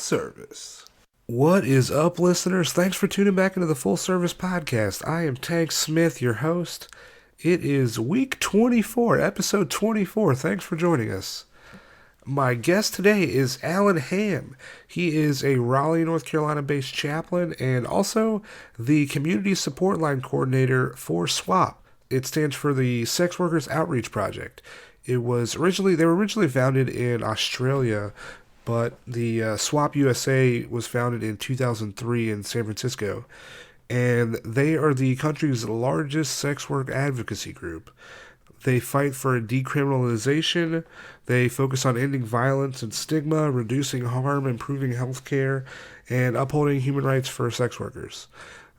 service. What is up, listeners? Thanks for tuning back into the Full Service Podcast. I am Tank Smith, your host. It is week 24, episode 24. Thanks for joining us. My guest today is Alan Hamm. He is a Raleigh, North Carolina-based chaplain and also the Community Support Line Coordinator for SWOP. It stands for the Sex Workers Outreach Project. They were originally founded in Australia, but the SWOP USA was founded in 2003 in San Francisco. And they are the country's largest sex work advocacy group. They fight for decriminalization. They focus on ending violence and stigma, reducing harm, improving health care, and upholding human rights for sex workers.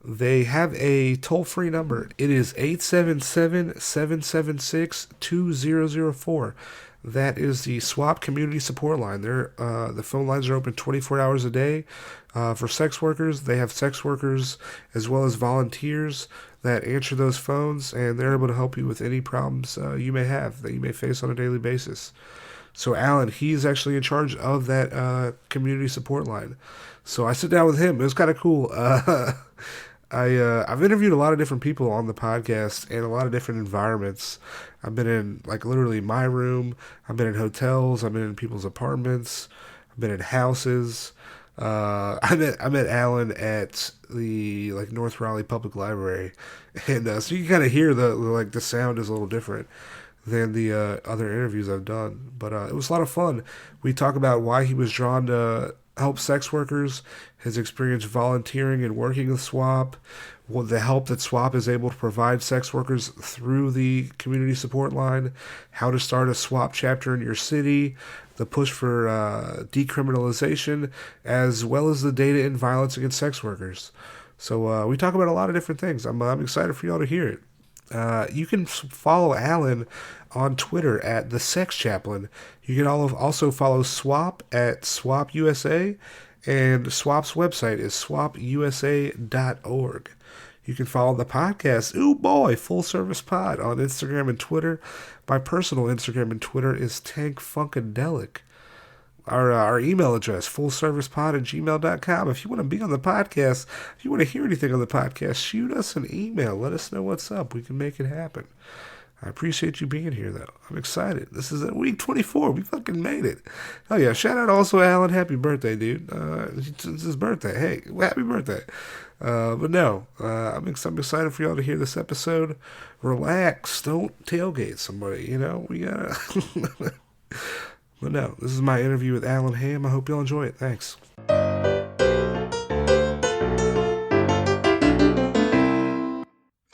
They have a toll-free number. It is 877-776-2004. That is the SWOP Community Support Line. The phone lines are open 24 hours a day for sex workers. They have sex workers as well as volunteers that answer those phones, and they're able to help you with any problems you may have that you may face on a daily basis. So Alan, he's actually in charge of that community support line. So I sit down with him. It was kind of cool. I've interviewed a lot of different people on the podcast and a lot of different environments. I've been in literally my room. I've been in hotels. I've been in people's apartments. I've been in houses. I met Alan at the North Raleigh Public Library, and so you can kind of hear the sound is a little different than the other interviews I've done. But it was a lot of fun. We talk about why he was drawn to help sex workers, his experience volunteering and working with SWOP, the help that SWOP is able to provide sex workers through the community support line, how to start a SWOP chapter in your city, the push for decriminalization, as well as the data in violence against sex workers. So we talk about a lot of different things. I'm excited for y'all to hear it. You can follow Alan on Twitter at The Sex Chaplain. You can also follow SWOP at SWOP USA, and SWOP's website is swopusa.org. You can follow the podcast, Full Service Pod, on Instagram and Twitter. My personal Instagram and Twitter is TankFunkadelic. Our email address, fullservicepod@gmail.com. If you want to be on the podcast, if you want to hear anything on the podcast, shoot us an email. Let us know what's up. We can make it happen. I appreciate you being here, though. I'm excited. This is week 24. We fucking made it. Oh, yeah. Shout out also Alan. Happy birthday, dude. It's his birthday. Hey, happy birthday. But no, I'm excited for y'all to hear this episode. Relax. Don't tailgate somebody. We gotta... But no, this is my interview with Alan Hamm. I hope y'all enjoy it. Thanks.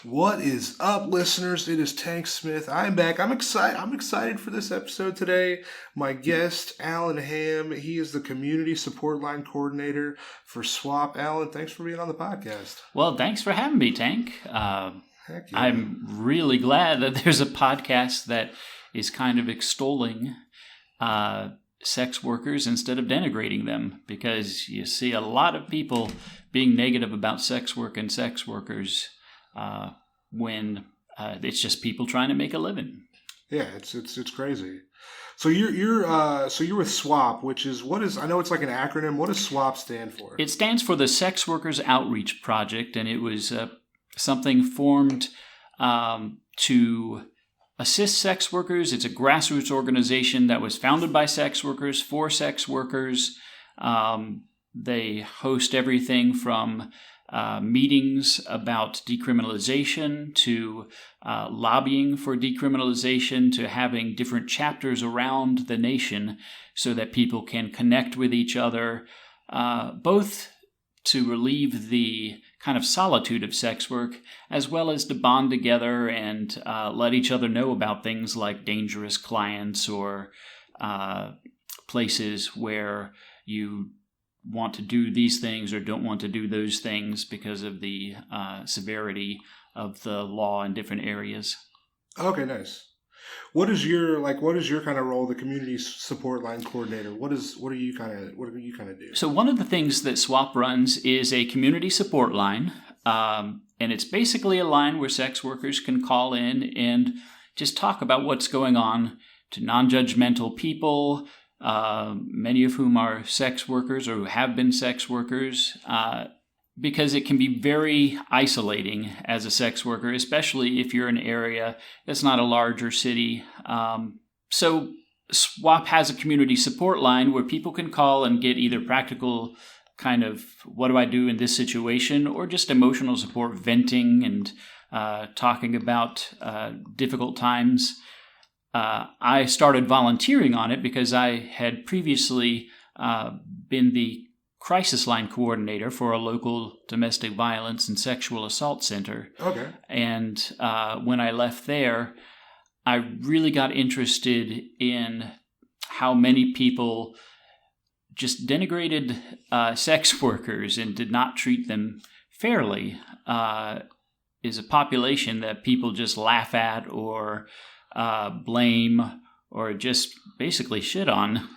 What is up, listeners? It is Tank Smith. I'm back. I'm excited for this episode today. My guest, Alan Hamm. He is the Community Support Line Coordinator for SWOP. Alan, thanks for being on the podcast. Well, thanks for having me, Tank. Heck yeah. I'm really glad that there's a podcast that is kind of extolling sex workers instead of denigrating them, because you see a lot of people being negative about sex work and sex workers when it's just people trying to make a living. Yeah, it's crazy. So you're with SWOP, which is I know it's like an acronym. What does SWOP stand for? It stands for the Sex Workers Outreach Project, and it was something formed to assist sex workers. It's a grassroots organization that was founded by sex workers for sex workers. They host everything from meetings about decriminalization to lobbying for decriminalization to having different chapters around the nation so that people can connect with each other, both to relieve the kind of solitude of sex work, as well as to bond together and let each other know about things like dangerous clients or places where you want to do these things or don't want to do those things because of the severity of the law in different areas. Okay, nice. What is your kind of role, the community support line coordinator? What do you kind of do? So one of the things that SWOP runs is a community support line, and it's basically a line where sex workers can call in and just talk about what's going on to non-judgmental people, many of whom are sex workers or who have been sex workers, because it can be very isolating as a sex worker, especially if you're in an area that's not a larger city. So SWOP has a community support line where people can call and get either practical kind of what do I do in this situation, or just emotional support, venting and talking about difficult times. I started volunteering on it because I had previously been the crisis line coordinator for a local domestic violence and sexual assault center. Okay. And when I left there, I really got interested in how many people just denigrated sex workers and did not treat them fairly. Is a population that people just laugh at or blame or just basically shit on.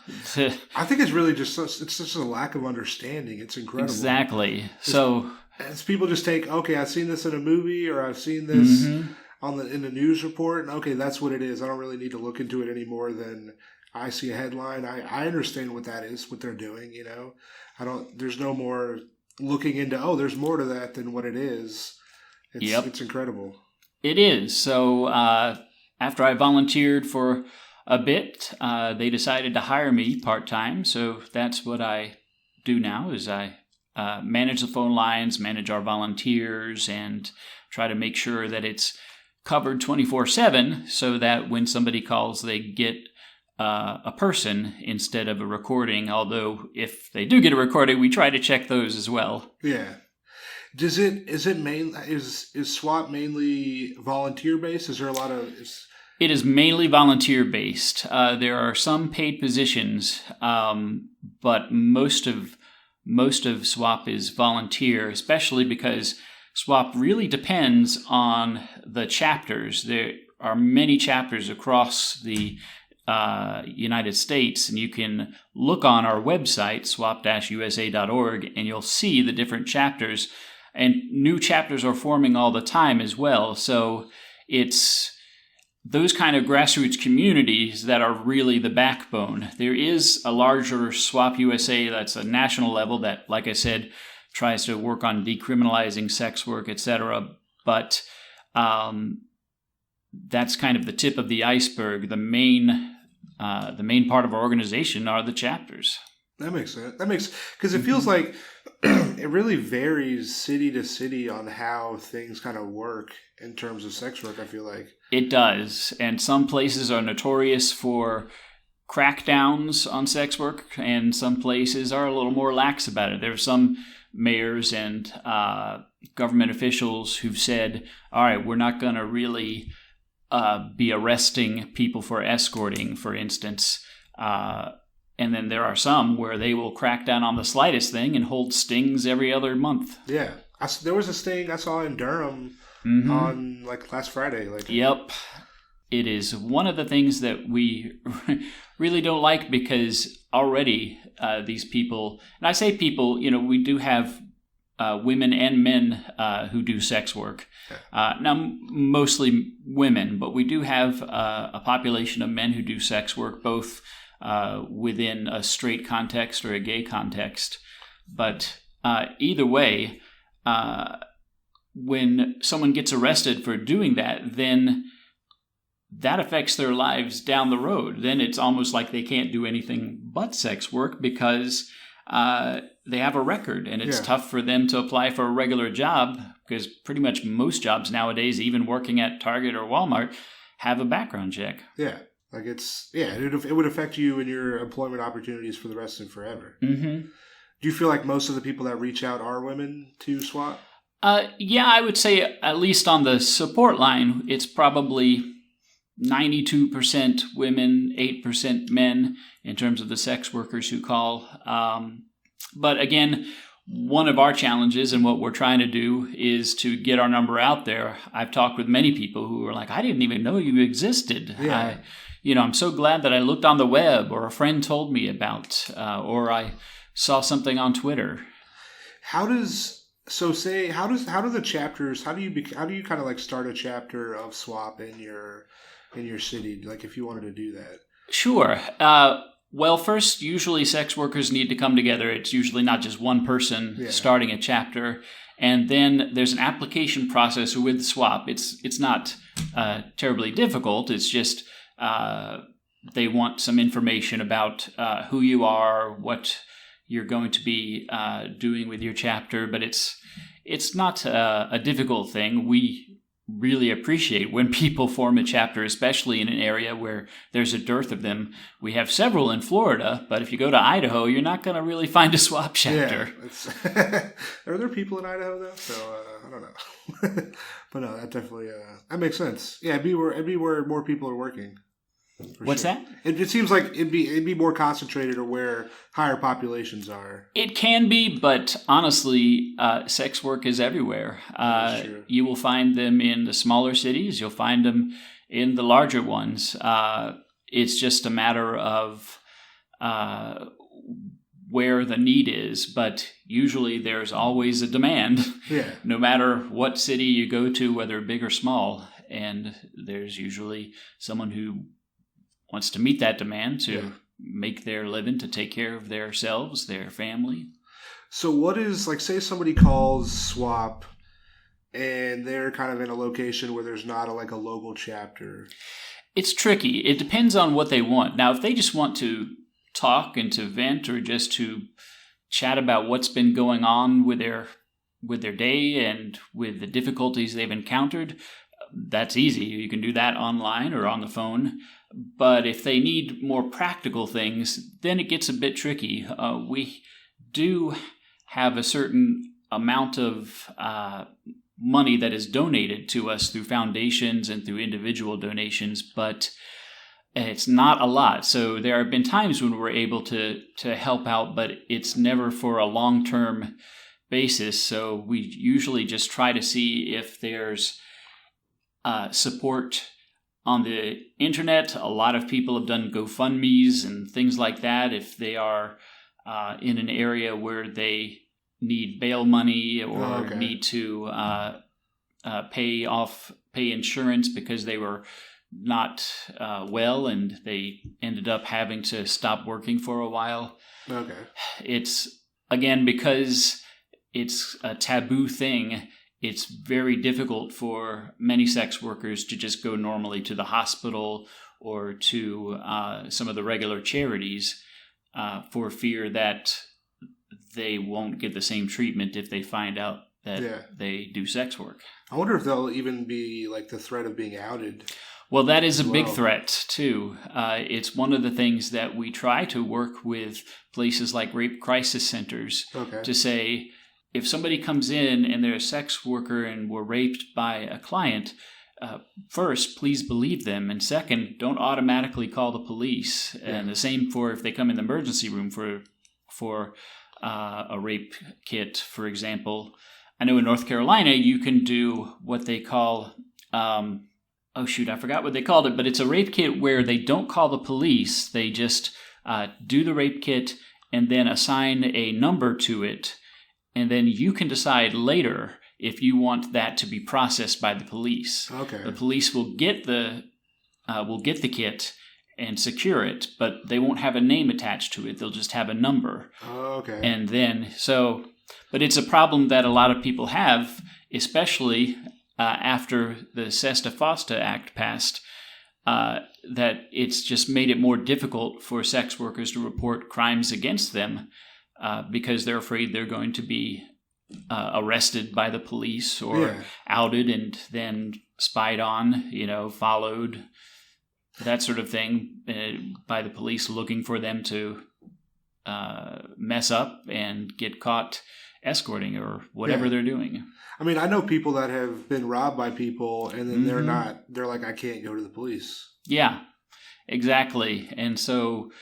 I think it's really just a lack of understanding. It's incredible. Exactly. So as people just take, okay, I've seen this in a movie, or I've seen this in the news report, and okay, that's what it is. I don't really need to look into it any more than I see a headline. I understand what that is, what they're doing. There's no more looking into, there's more to that than what it is. It's incredible. It is. So after I volunteered for a bit, they decided to hire me part-time. So that's what I do now, is I manage the phone lines, manage our volunteers, and try to make sure that it's covered 24/7 so that when somebody calls, they get a person instead of a recording. Although if they do get a recording, we try to check those as well. Yeah. Is SWOP mainly volunteer based? Is there a lot of? It is mainly volunteer based. There are some paid positions, but most of SWOP is volunteer, especially because SWOP really depends on the chapters. There are many chapters across the United States, and you can look on our website, swop-usa.org, and you'll see the different chapters. And new chapters are forming all the time as well. So it's those kind of grassroots communities that are really the backbone. There is a larger SWOP USA that's a national level that, like I said, tries to work on decriminalizing sex work, etc. But that's kind of the tip of the iceberg. The main part of our organization are the chapters. That makes sense. Because it feels like it really varies city to city on how things kind of work in terms of sex work, I feel like. It does. And some places are notorious for crackdowns on sex work, and some places are a little more lax about it. There are some mayors and government officials who've said, all right, we're not going to really be arresting people for escorting, for instance. And then there are some where they will crack down on the slightest thing and hold stings every other month. Yeah. There was a sting I saw in Durham on last Friday. Yep. It is one of the things that we really don't like, because already these people, and I say people, we do have women and men who do sex work. Now, mostly women, but we do have a population of men who do sex work, both within a straight context or a gay context. But either way, when someone gets arrested for doing that, then that affects their lives down the road. Then it's almost like they can't do anything but sex work because they have a record, and it's tough for them to apply for a regular job, because pretty much most jobs nowadays, even working at Target or Walmart, have a background check. Yeah. It would affect you and your employment opportunities for the rest of forever. Mm-hmm. Do you feel like most of the people that reach out are women to SWOP? Yeah, I would say at least on the support line, it's probably 92% women, 8% men in terms of the sex workers who call. But again, one of our challenges and what we're trying to do is to get our number out there. I've talked with many people who are like, I didn't even know you existed. Yeah. I'm so glad that I looked on the web, or a friend told me about, or I saw something on Twitter. How do the chapters? How do you kind of like start a chapter of SWOP in your city? Like if you wanted to do that. Sure. Well, first, usually sex workers need to come together. It's usually not just one person starting a chapter. And then there's an application process with SWOP. It's not terribly difficult. It's just they want some information about who you are, what you're going to be doing with your chapter. But it's not a difficult thing. We really appreciate when people form a chapter, especially in an area where there's a dearth of them. We have several in Florida, but if you go to Idaho, you're not going to really find a SWOP chapter. Yeah, are there people in Idaho though? So I don't know, but no, that definitely that makes sense. Yeah, it'd be where more people are working. What's that? It seems like it'd be more concentrated or where higher populations are. It can be, but honestly, sex work is everywhere. You will find them in the smaller cities. You'll find them in the larger ones. It's just a matter of where the need is, but usually there's always a demand. Yeah. No matter what city you go to, whether big or small, and there's usually someone who wants to meet that demand to make their living, to take care of themselves, their family. So what is, like, say somebody calls SWOP and they're kind of in a location where there's not a local chapter. It's tricky. It depends on what they want. Now, if they just want to talk and to vent or just to chat about what's been going on with their day and with the difficulties they've encountered, that's easy. You can do that online or on the phone. But if they need more practical things, then it gets a bit tricky. We do have a certain amount of money that is donated to us through foundations and through individual donations, but it's not a lot. So there have been times when we're able to help out, but it's never for a long-term basis. So we usually just try to see if there's support on the internet. A lot of people have done GoFundMes and things like that. If they are in an area where they need bail money or need to pay insurance because they were not well and they ended up having to stop working for a while. Okay. It's, again, because it's a taboo thing, it's very difficult for many sex workers to just go normally to the hospital or to some of the regular charities for fear that they won't get the same treatment if they find out that they do sex work. I wonder if there'll even be the threat of being outed. Well, that is a big threat, too. It's one of the things that we try to work with places like rape crisis centers to say, if somebody comes in and they're a sex worker and were raped by a client, first, please believe them. And second, don't automatically call the police. Yeah. And the same for if they come in the emergency room for a rape kit, for example. I know in North Carolina, you can do what they call, I forgot what they called it, but it's a rape kit where they don't call the police. They just do the rape kit and then assign a number to it. And then you can decide later if you want that to be processed by the police. Okay. The police will get the kit and secure it, but they won't have a name attached to it. They'll just have a number. Okay. And then but it's a problem that a lot of people have, especially after the SESTA-FOSTA Act passed, that it's just made it more difficult for sex workers to report crimes against them. Because they're afraid they're going to be arrested by the police or outed and then spied on, followed, that sort of thing, by the police looking for them to mess up and get caught escorting or whatever they're doing. I mean, I know people that have been robbed by people and then they're like, I can't go to the police. Yeah, exactly. And so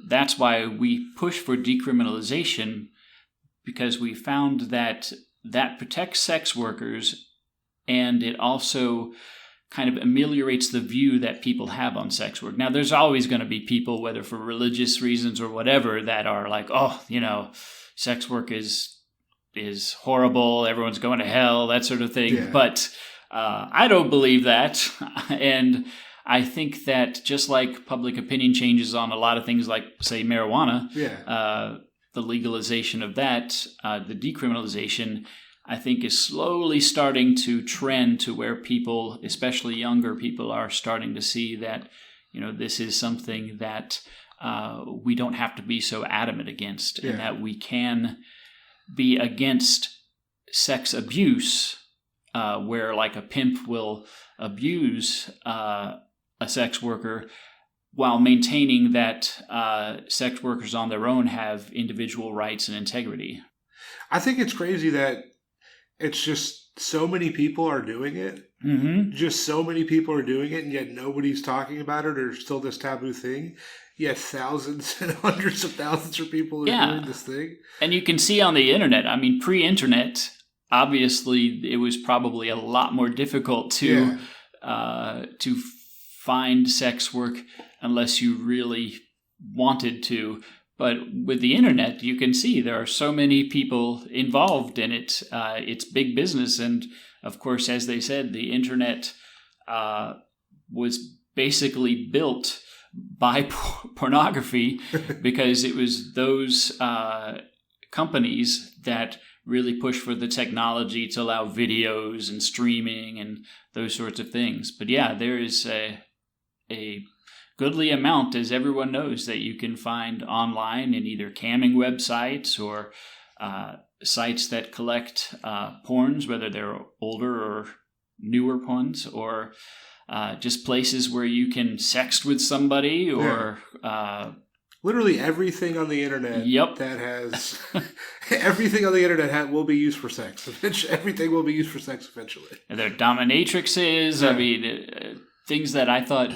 that's why we push for decriminalization, because we found that protects sex workers and it also kind of ameliorates the view that people have on sex work. Now, there's always going to be people, whether for religious reasons or whatever, that are like, sex work is horrible, everyone's going to hell, that sort of thing. Yeah. But I don't believe that. And I think that just like public opinion changes on a lot of things like, say, marijuana, the legalization of that, the decriminalization, I think is slowly starting to trend to where people, especially younger people, are starting to see that, this is something that we don't have to be so adamant against, and that we can be against sex abuse, where like a pimp will abuse a sex worker while maintaining that sex workers on their own have individual rights and integrity. I think it's crazy that it's just so many people are doing it. Mm-hmm. Just so many people are doing it, and yet nobody's talking about it, or still this taboo thing. Yet thousands and hundreds of thousands of people are doing this thing. And you can see on the internet, I mean, pre-internet, obviously it was probably a lot more difficult to find sex work unless you really wanted to. But with the internet, you can see there are so many people involved in it. It's big business. And of course, as they said, the internet was basically built by pornography because it was those companies that really push for the technology to allow videos and streaming and those sorts of things. But yeah, there is a goodly amount, as everyone knows, that you can find online in either camming websites or sites that collect porns, whether they're older or newer ones, or just places where you can sext with somebody or... literally everything on the internet that has... everything on the internet will be used for sex. Everything will be used for sex eventually. And they're dominatrixes. I mean... things that I thought,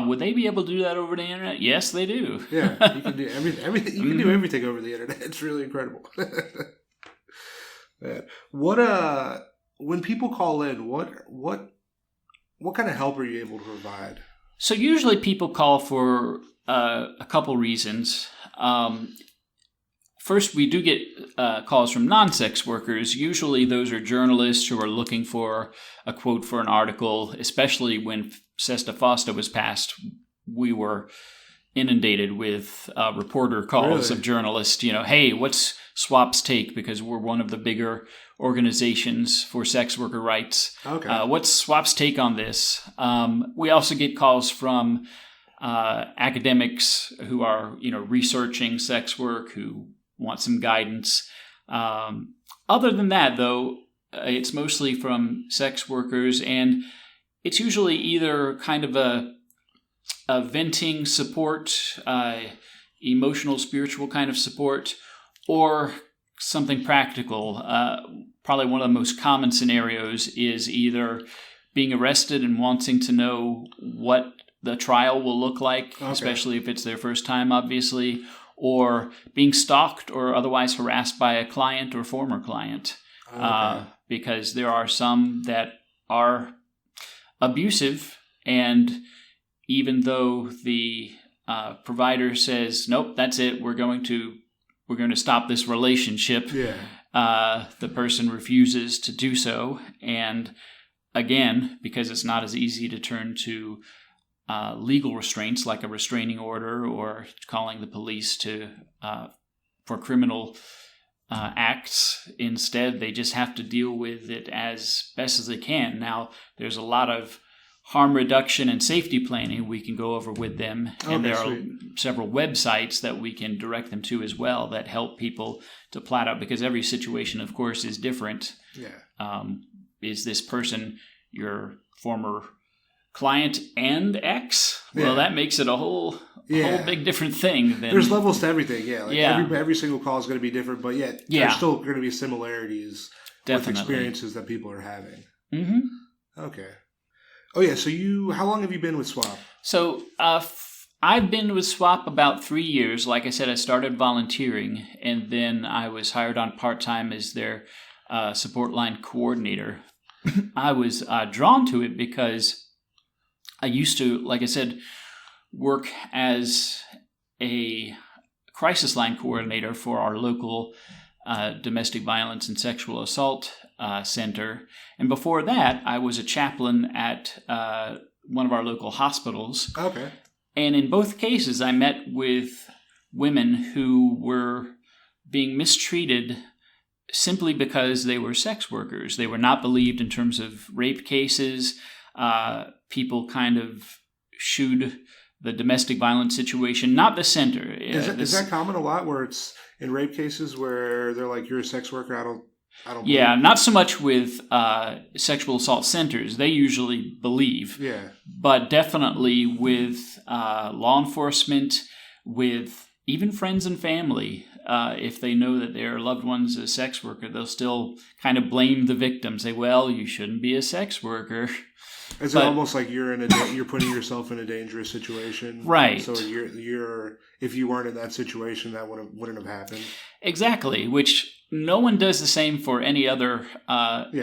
would they be able to do that over the internet? Yes, they do. Yeah, you can do everything. You can do everything over the internet. It's really incredible. When people call in, what kind of help are you able to provide? So usually people call for a couple reasons. First, we do get calls from non-sex workers. Usually those are journalists who are looking for a quote for an article, especially when Sesta Fosta was passed. We were inundated with reporter calls of journalists, hey, what's SWOP's take? Because we're one of the bigger organizations for sex worker rights. Okay. What's SWOP's take on this? We also get calls from academics who are, researching sex work, who want some guidance. Other than that, though, it's mostly from sex workers, and it's usually either kind of a venting support, emotional, spiritual kind of support, or something practical. Probably one of the most common scenarios is either being arrested and wanting to know what the trial will look like, especially if it's their first time, obviously, or being stalked or otherwise harassed by a client or former client. Because there are some that are abusive, and even though the provider says, nope, that's it, we're going to stop this relationship, the person refuses to do so. And again, because it's not as easy to turn to legal restraints like a restraining order or calling the police for criminal acts. Instead, they just have to deal with it as best as they can. Now, there's a lot of harm reduction and safety planning we can go over with them. And there are several websites that we can direct them to as well that help people to plat out, because every situation, of course, is different. Is this person your former client and ex? Well, that makes it a whole big different thing. There's levels to everything. Every single call is going to be different, but yet there's still going to be similarities with experiences that people are having. Mm-hmm. Okay. Oh yeah. So how long have you been with SWOP? So I've been with SWOP about 3 years. Like I said, I started volunteering, and then I was hired on part-time as their support line coordinator. I was drawn to it because I used to, like I said, work as a crisis line coordinator for our local domestic violence and sexual assault center. And before that, I was a chaplain at one of our local hospitals. Okay. And in both cases, I met with women who were being mistreated simply because they were sex workers. They were not believed in terms of rape cases. People kind of shooed the domestic violence situation, not the center. Is that common a lot where it's in rape cases where they're like, you're a sex worker? I don't. Yeah, not so much with sexual assault centers. They usually believe. Yeah. But definitely with law enforcement, with even friends and family. If they know that their loved one's a sex worker, they'll still kind of blame the victim. Say, well, you shouldn't be a sex worker. Is it almost like you're putting yourself in a dangerous situation? Right. So you're if you weren't in that situation, that wouldn't have happened. Exactly, which no one does the same for any other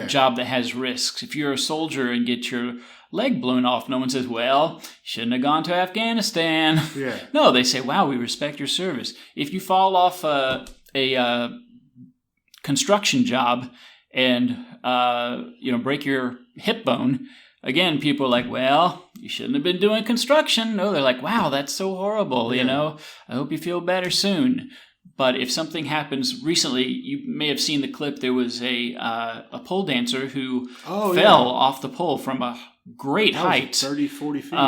job that has risks. If you're a soldier and get your leg blown off, no one says, well, you shouldn't have gone to Afghanistan. Yeah. No, they say, wow, we respect your service. If you fall off a construction job and break your hip bone, again, people are like, well, you shouldn't have been doing construction. No, they're like, wow, that's so horrible. I hope you feel better soon. But if something happens recently, you may have seen the clip. There was a pole dancer who fell off the pole from a great height. 30, 40 feet.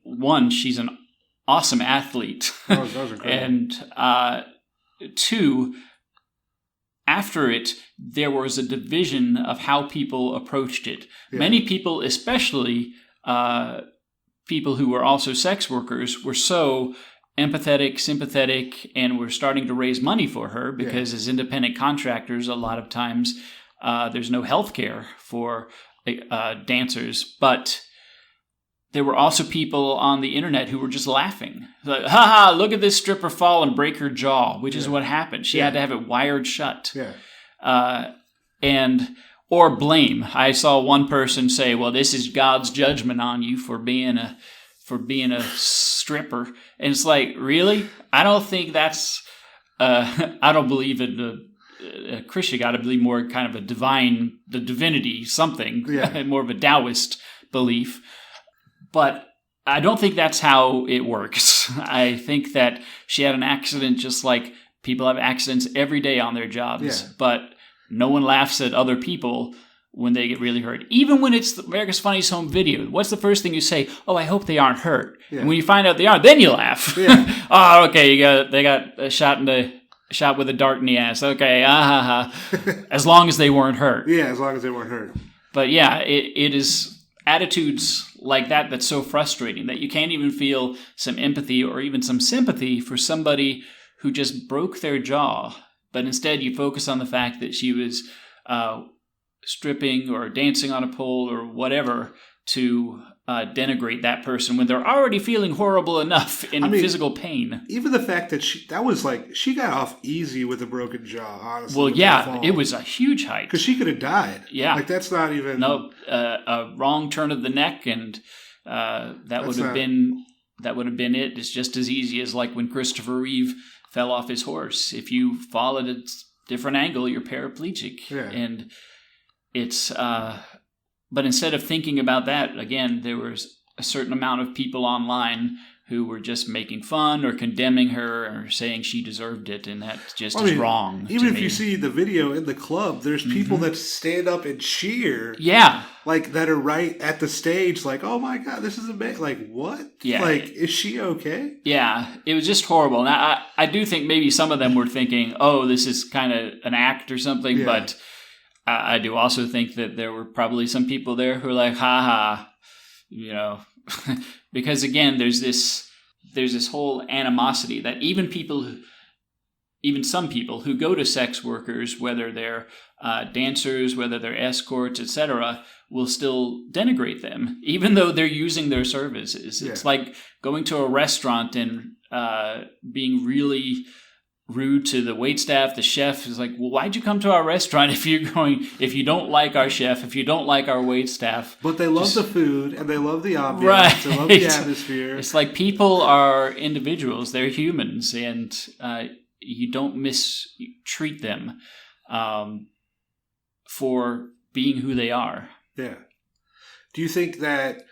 One, she's an awesome athlete. That was incredible. And two, after it, there was a division of how people approached it. Yeah. Many people, especially people who were also sex workers, were so empathetic, sympathetic, and were starting to raise money for her because as independent contractors, a lot of times there's no health care for dancers. But there were also people on the internet who were just laughing. Like, haha, look at this stripper fall and break her jaw, which is what happened. She had to have it wired shut. Yeah. Or blame. I saw one person say, well, this is God's judgment on you for being a stripper. And it's like, really? I don't think that's I don't believe in a Christian God. I believe more kind of the divinity, something, more of a Taoist belief. But I don't think that's how it works. I think that she had an accident just like people have accidents every day on their jobs. Yeah. But no one laughs at other people when they get really hurt. Even when it's America's Funniest Home Video, what's the first thing you say? Oh, I hope they aren't hurt. Yeah. And when you find out they aren't, then you laugh. Yeah. Oh, okay, they got a shot with a dart in the ass. Okay, as long as they weren't hurt. Yeah, as long as they weren't hurt. But yeah, it is attitudes like that that's so frustrating that you can't even feel some empathy or even some sympathy for somebody who just broke their jaw. But instead you focus on the fact that she was stripping or dancing on a pole or whatever to denigrate that person when they're already feeling horrible enough in physical pain. Even the fact that she got off easy with a broken jaw, honestly. Well, yeah, it was a huge height. Because she could have died. Yeah. Like, that's not even... No, a wrong turn of the neck, and that would have been it. It's just as easy as like when Christopher Reeve fell off his horse. If you fall at a different angle, you're paraplegic. Yeah. And it's... But instead of thinking about that, again, there was a certain amount of people online who were just making fun or condemning her or saying she deserved it, and that just is wrong. Even if you see the video in the club, there's people that stand up and cheer. Yeah. Like, that are right at the stage, like, oh my God, this is amazing. Like, what? Yeah. Like, is she okay? Yeah, it was just horrible. And I do think maybe some of them were thinking, oh, this is kind of an act or something, but... I do also think that there were probably some people there who are like, because again, there's this whole animosity that even some people who go to sex workers, whether they're dancers, whether they're escorts, etc., will still denigrate them, even though they're using their services. Yeah. It's like going to a restaurant and being really rude to the waitstaff. The chef is like, well, why'd you come to our restaurant if you don't like our chef, if you don't like our waitstaff? But they love the food and they love the ambiance. Right. They love the atmosphere. It's like people are individuals. They're humans, and you don't mistreat them for being who they are. Yeah. Do you think that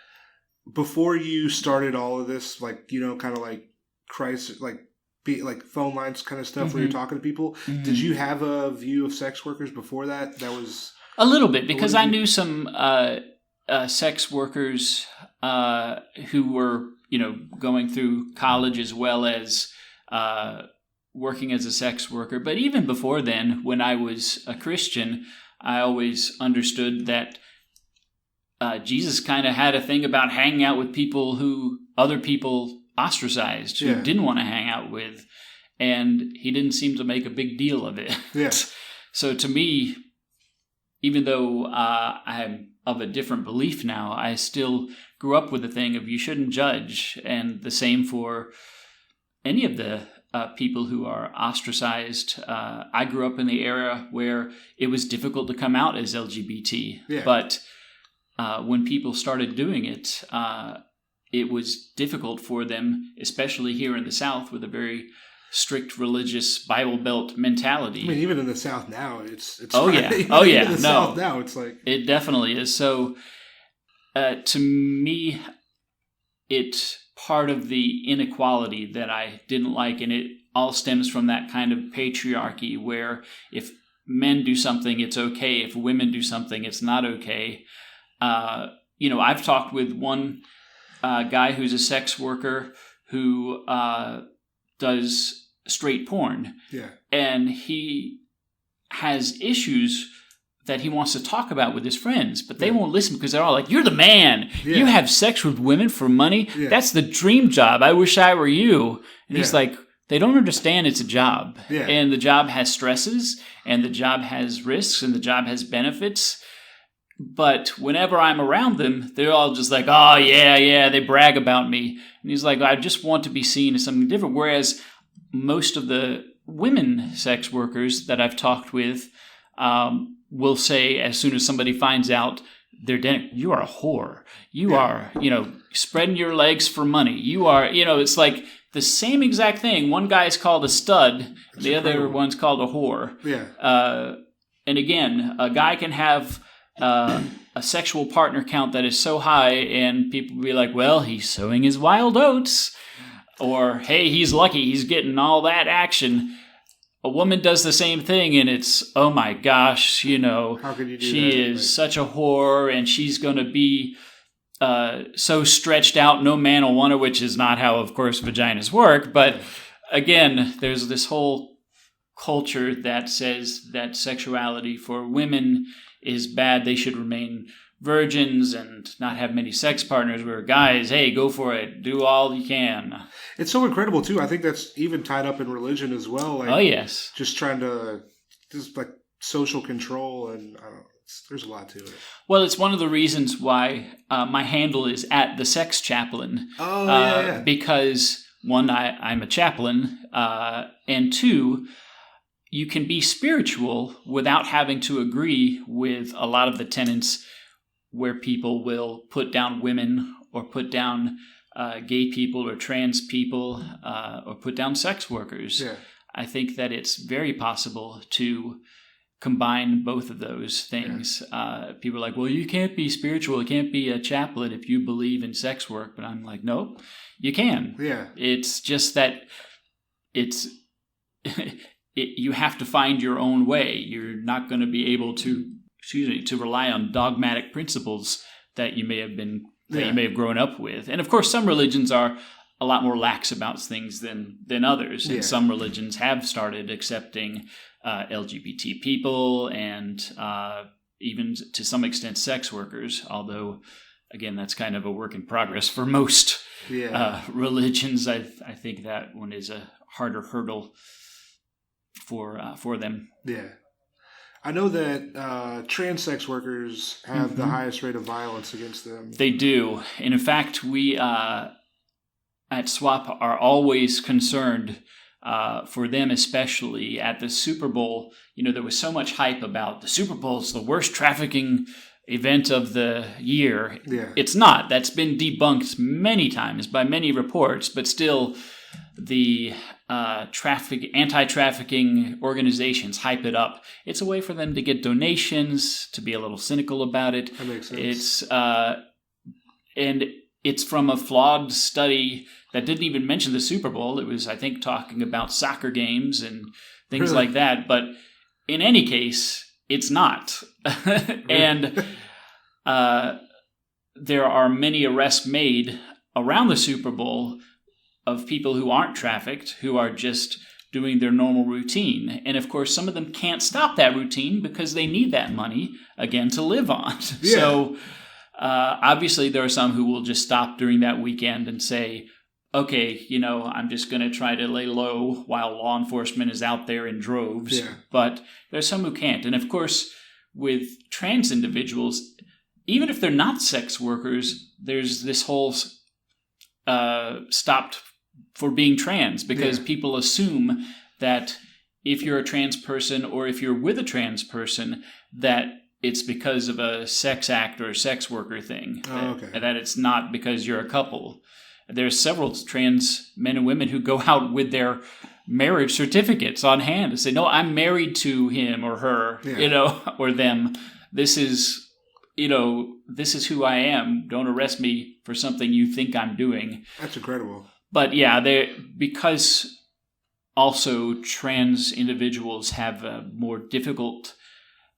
before you started all of this, like, kind of like crisis, like like phone lines kind of stuff where you're talking to people, did you have a view of sex workers before that? That was a little bit, because I knew some sex workers who were, going through college as well as working as a sex worker. But even before then, when I was a Christian, I always understood that Jesus kind of had a thing about hanging out with people who other people ostracized, who didn't want to hang out with. And he didn't seem to make a big deal of it. Yeah. So to me, even though I'm of a different belief now, I still grew up with the thing of you shouldn't judge. And the same for any of the people who are ostracized. I grew up in the era where it was difficult to come out as LGBT. Yeah. But when people started doing it, it was difficult for them, especially here in the South with a very strict religious Bible Belt mentality. I mean, even in the South now, it's oh fine. yeah, In the South now, it's like it definitely is. So to me, it's part of the inequality that I didn't like, and it all stems from that kind of patriarchy where if men do something, it's okay. If women do something, it's not okay. I've talked with one guy who's a sex worker who does straight porn. Yeah. And he has issues that he wants to talk about with his friends, but they won't listen because they're all like, you're the man. Yeah. You have sex with women for money. Yeah. That's the dream job. I wish I were you. And he's like, they don't understand it's a job. Yeah. And the job has stresses, and the job has risks, and the job has benefits. But whenever I'm around them, they're all just like, oh, yeah, they brag about me. And he's like, I just want to be seen as something different. Whereas most of the women sex workers that I've talked with will say, as soon as somebody finds out they're dead, you are a whore. You are, spreading your legs for money. You are, it's like the same exact thing. One guy's called a stud. That's the other one's called a whore. Yeah. And again, a guy can have a sexual partner count that is so high, and people will be like, well, he's sowing his wild oats. Or, hey, he's lucky, he's getting all that action. A woman does the same thing, and it's, oh my gosh, how could you do she that? is such a whore, and she's going to be so stretched out, no man will want her, which is not how, of course, vaginas work. But again, there's this whole culture that says that sexuality for women is bad. They should remain virgins and not have many sex partners, where guys, hey, go for it. Do all you can. It's so incredible, too. I think that's even tied up in religion as well. Like, oh, yes. Just trying to, just like social control, and I don't know, there's a lot to it. Well, it's one of the reasons why my handle is @the_sex_chaplain. Oh, yeah. Because, one, I'm a chaplain, and two, you can be spiritual without having to agree with a lot of the tenets where people will put down women or put down gay people or trans people or put down sex workers. Yeah. I think that it's very possible to combine both of those things. Yeah. People are like, well, you can't be spiritual, you can't be a chaplain if you believe in sex work. But I'm like, no, you can. Yeah. It's just that you have to find your own way. You're not going to be able to rely on dogmatic principles that you may have grown up with. And of course, some religions are a lot more lax about things than others. And some religions have started accepting LGBT people and even to some extent sex workers, although, again, that's kind of a work in progress for most religions. I think that one is a harder hurdle for them. Yeah. I know that trans sex workers have the highest rate of violence against them. They do. And in fact, we at SWOP are always concerned for them, especially at the Super Bowl. There was so much hype about the Super Bowl is the worst trafficking event of the year. Yeah. It's not. That's been debunked many times by many reports, but still the anti-trafficking organizations hype it up. It's a way for them to get donations, to be a little cynical about it. That makes sense. It's and it's from a flawed study that didn't even mention the Super Bowl. It was, I think, talking about soccer games and things Really? like that. But in any case, it's not. And there are many arrests made around the Super Bowl of people who aren't trafficked, who are just doing their normal routine. And of course, some of them can't stop that routine because they need that money, again, to live on. Yeah. So obviously, there are some who will just stop during that weekend and say, okay, I'm just going to try to lay low while law enforcement is out there in droves. Yeah. But there's some who can't. And of course, with trans individuals, even if they're not sex workers, there's this whole stopped for being trans, because people assume that if you're a trans person or if you're with a trans person, that it's because of a sex act or a sex worker thing. That it's not because you're a couple. There's several trans men and women who go out with their marriage certificates on hand and say, no, I'm married to him or her, or them. This is who I am. Don't arrest me for something you think I'm doing. That's incredible. But yeah, because also trans individuals have a more difficult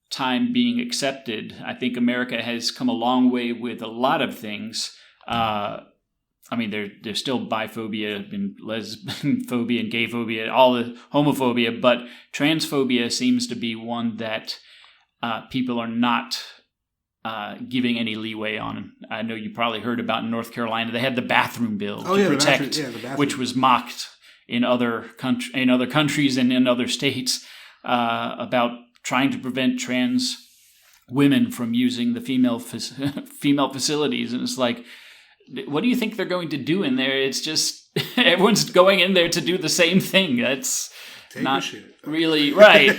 time being accepted. I think America has come a long way with a lot of things. There's still biphobia and lesbophobia and gayphobia, all the homophobia, but transphobia seems to be one that people are not giving any leeway on. I know you probably heard about in North Carolina. They had the bathroom bill to protect, the bathroom. Which was mocked in other countries and in other states about trying to prevent trans women from using the female facilities. And it's like, what do you think they're going to do in there? It's just everyone's going in there to do the same thing. That's not really right.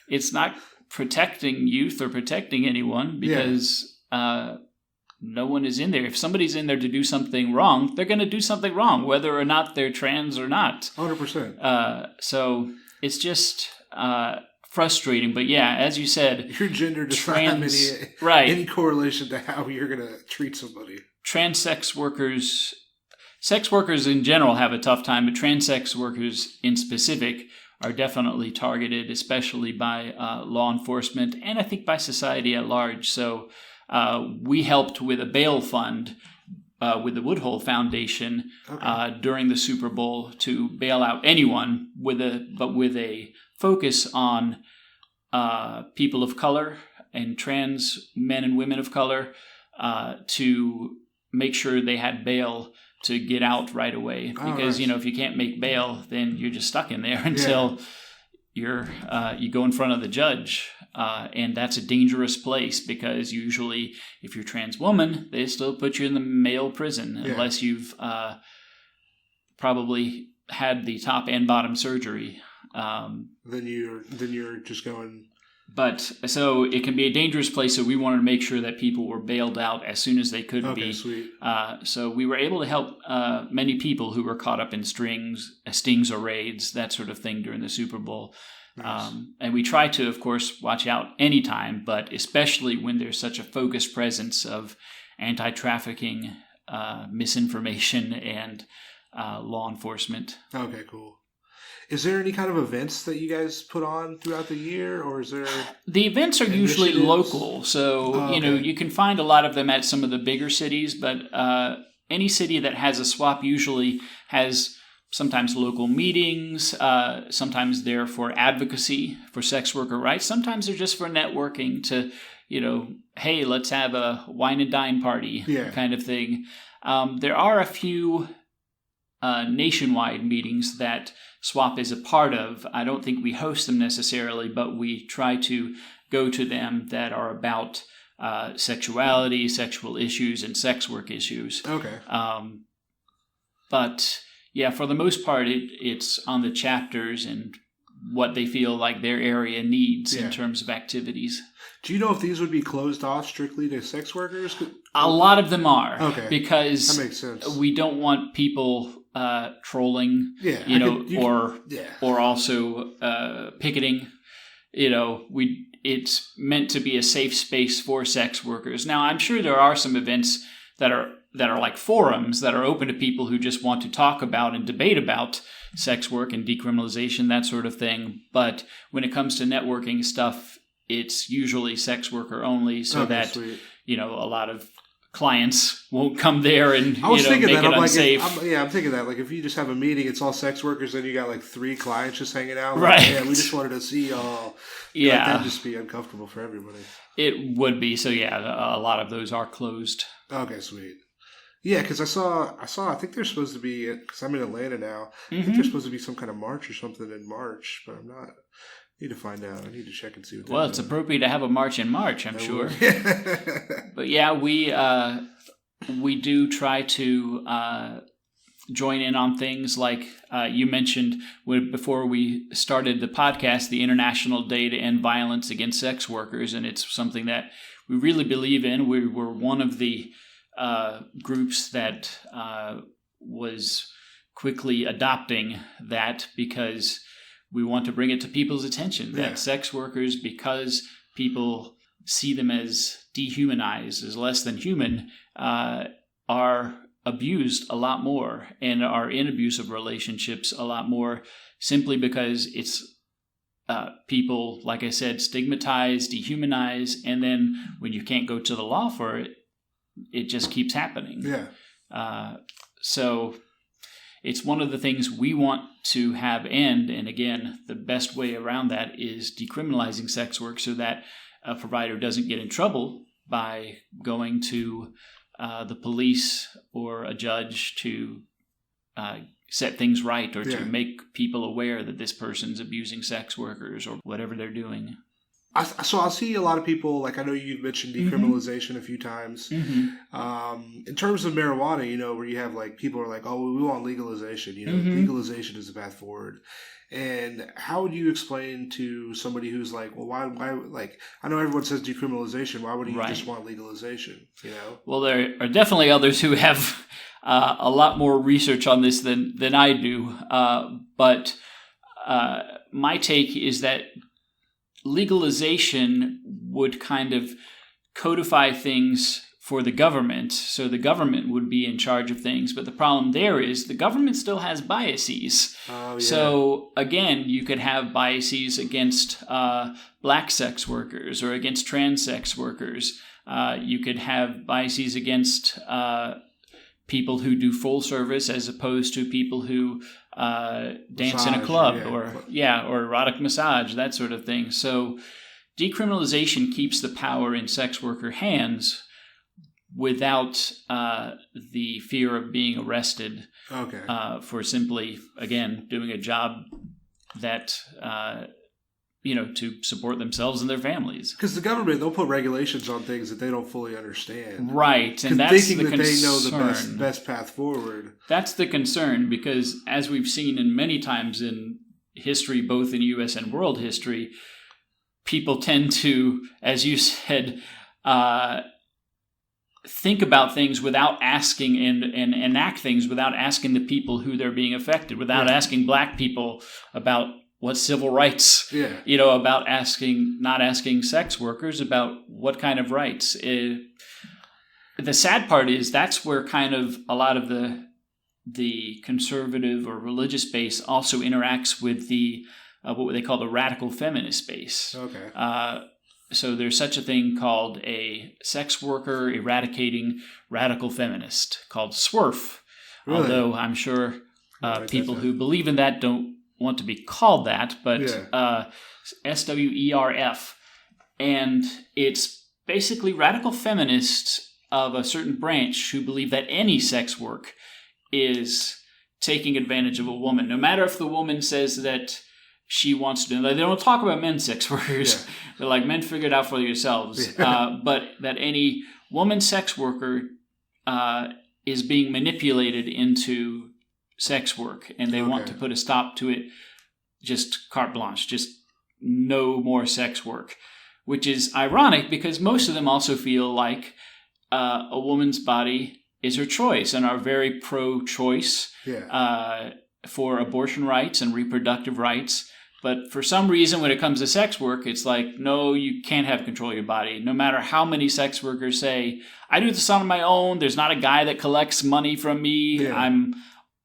It's not protecting youth or protecting anyone, because no one is in there. If somebody's in there to do something wrong, they're going to do something wrong, whether or not they're trans or not. 100%. So it's just frustrating. But yeah, as you said, your gender does not have any correlation to how you're going to treat somebody. Trans sex workers in general have a tough time, but trans sex workers in specific are definitely targeted, especially by law enforcement and I think by society at large. So we helped with a bail fund with the Woodhull Foundation during the Super Bowl to bail out anyone with a focus on people of color and trans men and women of color to make sure they had bail to get out right away. Because, if you can't make bail, then you're just stuck in there until you go in front of the judge. And that's a dangerous place, because usually if you're a trans woman, they still put you in the male prison unless you've probably had the top and bottom surgery. Then you're just going. But so it can be a dangerous place. So we wanted to make sure that people were bailed out as soon as they could be. Sweet. So we were able to help many people who were caught up in stings or raids, that sort of thing during the Super Bowl. Nice. And we try to, of course, watch out anytime, but especially when there's such a focused presence of anti-trafficking, misinformation, and law enforcement. Okay, cool. Is there any kind of events that you guys put on throughout the year, or is there... The events are usually local, so you can find a lot of them at some of the bigger cities, but any city that has a SWOP usually has sometimes local meetings, sometimes they're for advocacy for sex worker rights, sometimes they're just for networking to, hey, let's have a wine and dine party kind of thing. There are a few nationwide meetings that SWOP is a part of. I don't think we host them necessarily, but we try to go to them that are about sexuality, sexual issues, and sex work issues. Okay. But yeah, for the most part, it's on the chapters and what they feel like their area needs in terms of activities. Do you know if these would be closed off strictly to sex workers? A lot of them are. Okay. Because that makes sense. We don't want people trolling, or also picketing. It's meant to be a safe space for sex workers. Now, I'm sure there are some events that are that are like forums that are open to people who just want to talk about and debate about sex work and decriminalization, that sort of thing. But when it comes to networking stuff, it's usually sex worker only, so that, sweet. A lot of clients won't come there and I was thinking make that. it I'm unsafe. I'm thinking that. Like, if you just have a meeting, it's all sex workers, then you got like 3 clients just hanging out. Right. Like, yeah, we just wanted to see y'all. Yeah. Like, that'd just be uncomfortable for everybody. It would be. So yeah, a lot of those are closed. Okay, sweet. Yeah, because I saw. I think there's supposed to be, because I'm in Atlanta now. I Mm-hmm. think there's supposed to be some kind of march or something in March, but I'm not. Need to find out. I need to check and see what. Well, it's appropriate to have a march in March, I'm sure. But yeah, we do try to join in on things like you mentioned before we started the podcast, the International Day to End Violence Against Sex Workers, and it's something that we really believe in. We were one of the groups that was quickly adopting that because we want to bring it to people's attention that sex workers, because people see them as dehumanized, as less than human, are abused a lot more and are in abusive relationships a lot more, simply because it's people, like I said, stigmatize, dehumanize, and then when you can't go to the law for it, it just keeps happening. Yeah. So it's one of the things we want to have end. And again, the best way around that is decriminalizing sex work so that a provider doesn't get in trouble by going to the police or a judge to set things right or to make people aware that this person's abusing sex workers or whatever they're doing. So I'll see a lot of people, like I know you've mentioned decriminalization a few times. Mm-hmm. In terms of marijuana, where you have like people are like, oh, we want legalization. Legalization is the path forward. And how would you explain to somebody who's like, well, why, like, I know everyone says decriminalization. Why would you just want legalization? Well, there are definitely others who have a lot more research on this than I do. But my take is that legalization would kind of codify things for the government, so the government would be in charge of things. But the problem there is the government still has biases. Oh, yeah. So again, you could have biases against black sex workers or against trans sex workers. You could have biases against people who do full service as opposed to people who dance in a club or erotic massage, that sort of thing. So decriminalization keeps the power in sex worker hands without the fear of being arrested for simply, again, doing a job that to support themselves and their families. Because the government, they'll put regulations on things that they don't fully understand. Right, and that's thinking the that concern. They know the best path forward. That's the concern, because as we've seen in many times in history, both in U.S. and world history, people tend to, as you said, think about things without asking and enact things without asking the people who they're being affected, without asking black people about what civil rights, about not asking sex workers about what kind of rights. The sad part is that's where kind of a lot of the conservative or religious base also interacts with the what they call the radical feminist base. Okay. So there's such a thing called a sex worker eradicating radical feminist called SWOP. Really? Although I'm sure people who believe in that don't want to be called that, but SWERF. And it's basically radical feminists of a certain branch who believe that any sex work is taking advantage of a woman, no matter if the woman says that she wants to. They don't talk about men sex workers. Yeah. They're like, men, figure it out for yourselves. Yeah. But that any woman sex worker is being manipulated into sex work, and they want to put a stop to it. Just carte blanche, just no more sex work, which is ironic because most of them also feel like a woman's body is her choice and are very pro-choice for abortion rights and reproductive rights. But for some reason, when it comes to sex work, it's like, no, you can't have control of your body. No matter how many sex workers say, I do this on my own. There's not a guy that collects money from me. Yeah. I'm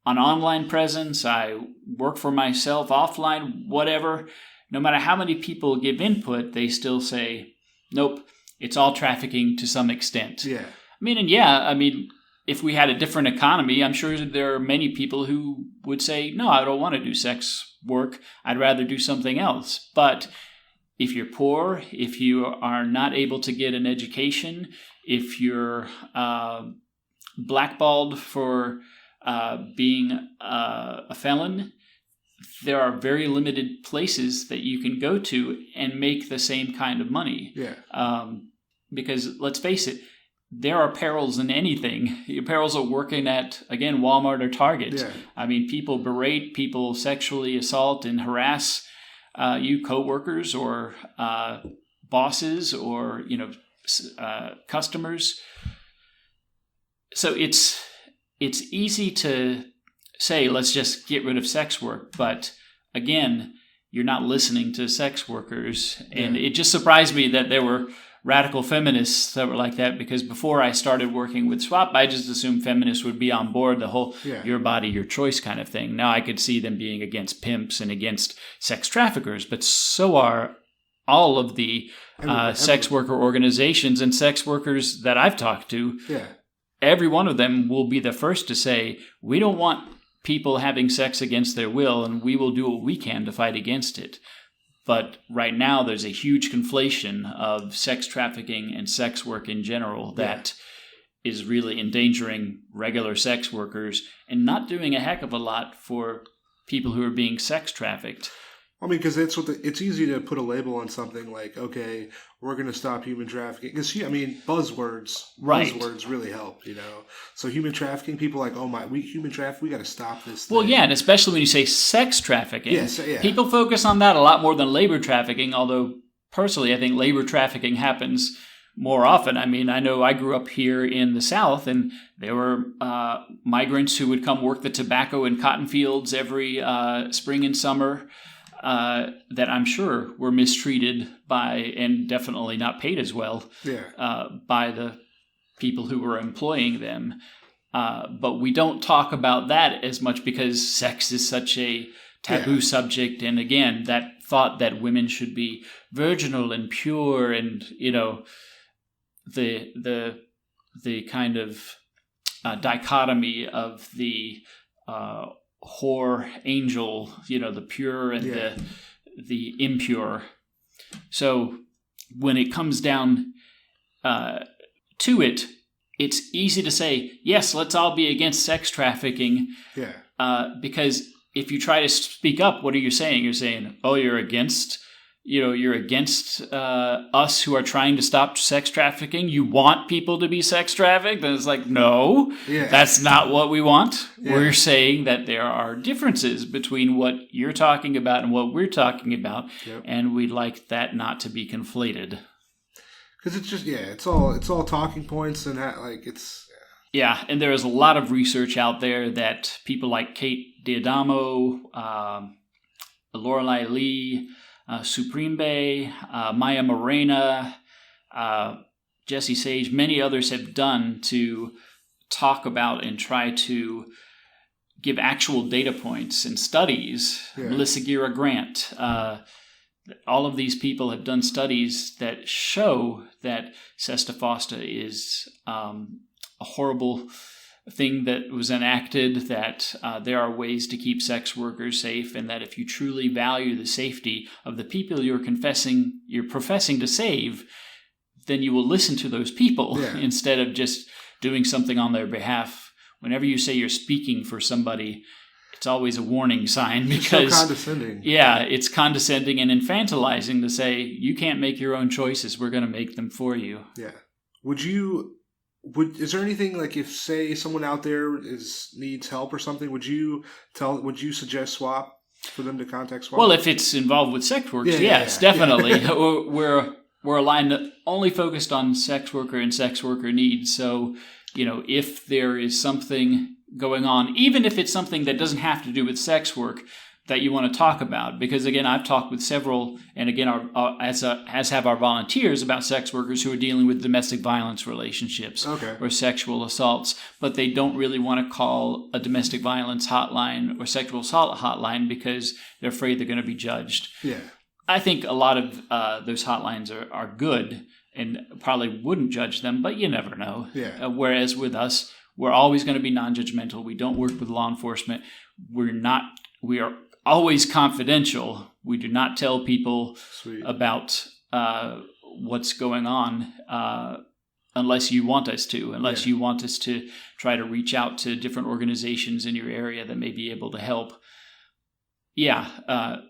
an online presence. I work for myself offline, whatever. No matter how many people give input, they still say, nope, it's all trafficking to some extent. Yeah. I mean, if we had a different economy, I'm sure there are many people who would say, no, I don't want to do sex work. I'd rather do something else. But if you're poor, if you are not able to get an education, if you're blackballed for being a felon, there are very limited places that you can go to and make the same kind of money. Yeah. Because let's face it, there are perils in anything. Perils of working at, again, Walmart or Target. Yeah. I mean, people berate, people sexually assault and harass you coworkers or bosses or, customers. So it's easy to say, let's just get rid of sex work. But again, you're not listening to sex workers. And it just surprised me that there were radical feminists that were like that, because before I started working with SWOP, I just assumed feminists would be on board the whole your body, your choice kind of thing. Now I could see them being against pimps and against sex traffickers, but so are all of the sex worker organizations and sex workers that I've talked to. Yeah. Every one of them will be the first to say, we don't want people having sex against their will, and we will do what we can to fight against it. But right now, there's a huge conflation of sex trafficking and sex work in general that is really endangering regular sex workers and not doing a heck of a lot for people who are being sex trafficked. I mean, because it's easy to put a label on something like, okay, we're going to stop human trafficking. Because, buzzwords really help, So human trafficking, people are like, human trafficking, we got to stop this thing. Well, yeah, and especially when you say sex trafficking. Yes, yeah. People focus on that a lot more than labor trafficking, although personally I think labor trafficking happens more often. I mean, I know I grew up here in the South, and there were migrants who would come work the tobacco and cotton fields every spring and summer. That I'm sure were mistreated by, and definitely not paid as well, by the people who were employing them. But we don't talk about that as much because sex is such a taboo subject. And again, that thought that women should be virginal and pure and, the kind of dichotomy of the whore angel, the pure and the impure. So when it comes down to it, it's easy to say, yes, let's all be against sex trafficking. Yeah. Because if you try to speak up, what are you saying? You're saying, oh, you're against us who are trying to stop sex trafficking. You want people to be sex trafficked? And it's like, no, that's not what we want. Yeah. We're saying that there are differences between what you're talking about and what we're talking about. Yep. And we'd like that not to be conflated. Because it's just, it's all talking points and it's... Yeah, and there is a lot of research out there that people like Kate Diadamo, Lorelei Lee, Supreme Bay, Maya Morena, Jesse Sage, many others have done to talk about and try to give actual data points and studies. Melissa Gira Grant, all of these people have done studies that show that Sesta Fosta is a horrible thing that was enacted, that there are ways to keep sex workers safe, and that if you truly value the safety of the people you're professing to save, then you will listen to those people instead of just doing something on their behalf. Whenever you say you're speaking for somebody, it's always a warning sign, because it's so condescending. Yeah, it's condescending and infantilizing to say, you can't make your own choices, we're going to make them for you. Yeah. Is there anything, like, if, say, someone out there needs help or something, would you suggest SWOP for them to contact SWOP? Well, if it's involved with sex workers, yes, definitely. Yeah. We're aligned, only focused on sex worker and sex worker needs. So, if there is something going on, even if it's something that doesn't have to do with sex work, that you want to talk about? Because again, I've talked with several, and again, as have our volunteers, about sex workers who are dealing with domestic violence relationships or sexual assaults, but they don't really want to call a domestic violence hotline or sexual assault hotline because they're afraid they're going to be judged. Yeah, I think a lot of those hotlines are good and probably wouldn't judge them, but you never know. Yeah. Whereas with us, we're always going to be non-judgmental. We don't work with law enforcement. We are always confidential. We do not tell people about what's going on unless you want us to, unless you want us to try to reach out to different organizations in your area that may be able to help. Yeah.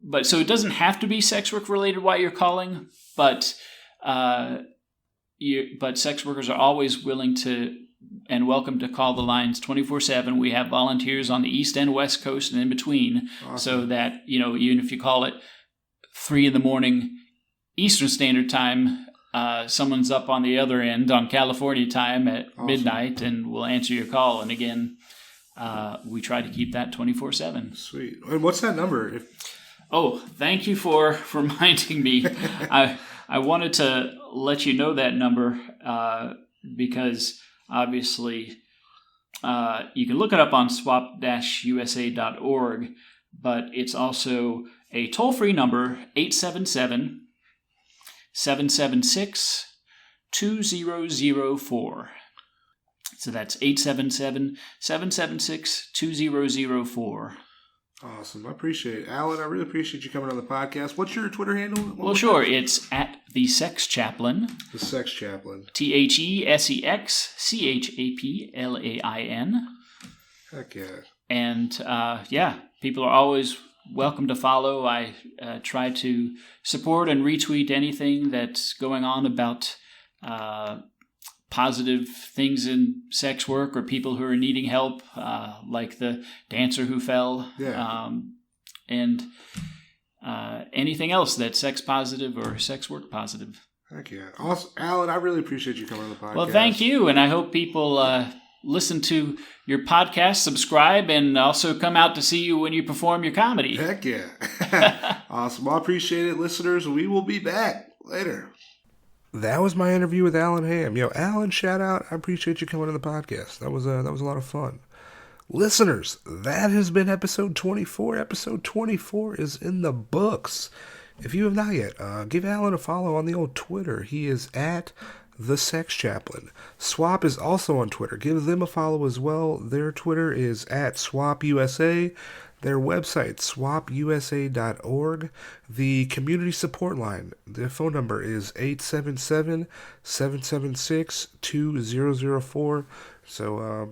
But so it doesn't have to be sex work related while you're calling, but sex workers are always willing to and welcome to call the lines 24/7. We have volunteers on the East and West Coast and in between, so that, even if you call it 3 a.m. Eastern Standard Time, someone's up on the other end on California time at midnight and will answer your call. And again, we try to keep that 24/7. Sweet. And what's that number? Oh, thank you for reminding me. I wanted to let you know that number because obviously you can look it up on swop-usa.org, but it's also a toll-free number, 877-776-2004. So that's 877-776-2004. Awesome. I appreciate it. Alan, I really appreciate you coming on the podcast. What's your Twitter handle? Well, sure. It's at The Sex Chaplain. The Sex Chaplain. THESEXCHAPLAIN. Heck yeah. And people are always welcome to follow. I try to support and retweet anything that's going on about positive things in sex work or people who are needing help, like the dancer who fell, and anything else that's sex positive or sex work positive. Heck yeah. Awesome. Alan, I really appreciate you coming on the podcast. Well, thank you, and I hope people listen to your podcast, subscribe, and also come out to see you when you perform your comedy. Heck yeah. Awesome. Well, I appreciate it, listeners. We will be back later. That was my interview with Alan Hamm. Alan, shout out. I appreciate you coming on the podcast. That was a lot of fun. Listeners, that has been episode 24. Episode 24 is in the books. If you have not yet, give Alan a follow on the old Twitter. He is at The Sex Chaplain. SWOP is also on Twitter. Give them a follow as well. Their Twitter is at SWOPUSA. Their website, swopusa.org. The community support line, the phone number is 877-776-2004. So,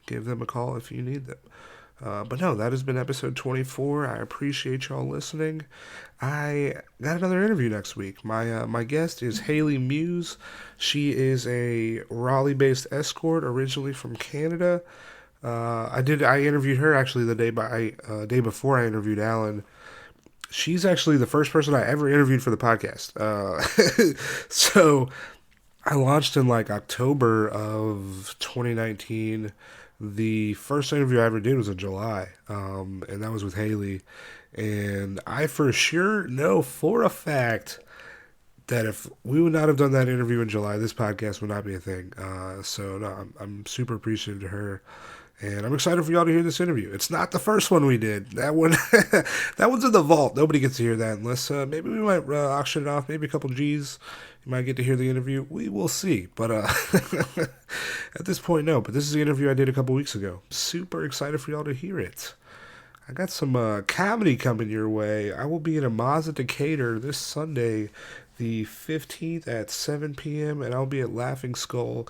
give them a call if you need them. But no, that has been episode 24. I appreciate y'all listening. I got another interview next week. My guest is Haley Muse. She is a Raleigh-based escort, originally from Canada. I interviewed her actually the day before I interviewed Alan. She's actually the first person I ever interviewed for the podcast. So I launched in October of 2019. The first interview I ever did was in July, and that was with Haley. And I for sure know for a fact that if we would not have done that interview in July, this podcast would not be a thing. So no, I'm super appreciative to her. And I'm excited for y'all to hear this interview. It's not the first one we did. That one, that one's in the vault. Nobody gets to hear that unless maybe we might auction it off. Maybe a couple G's. You might get to hear the interview. We will see. But at this point, no. But this is the interview I did a couple weeks ago. Super excited for y'all to hear it. I got some comedy coming your way. I will be in a Mazda Decatur this Sunday, the 15th at 7 p.m. And I'll be at Laughing Skull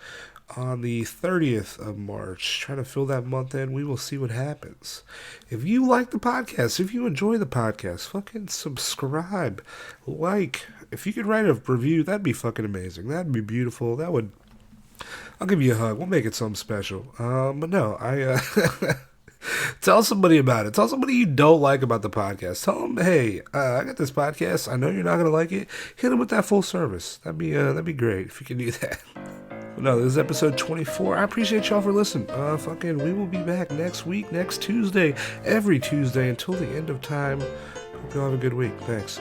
on the 30th of March, trying to fill that month in. We will see what happens. If you like the podcast, if you enjoy the podcast, fucking subscribe, if you could write a review, that'd be fucking amazing. That'd be beautiful. I'll give you a hug. We'll make it something special. But no, tell somebody about it. Tell somebody you don't like about the podcast. Tell them, hey, I got this podcast. I know you're not gonna like it. Hit them with that full service. That'd be great if you can do that. No, this is episode 24. I appreciate y'all for listening. We will be back next week, next Tuesday, every Tuesday until the end of time. Hope y'all have a good week. Thanks.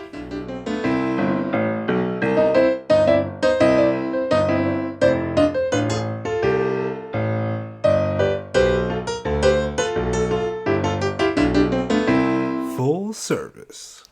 Full service.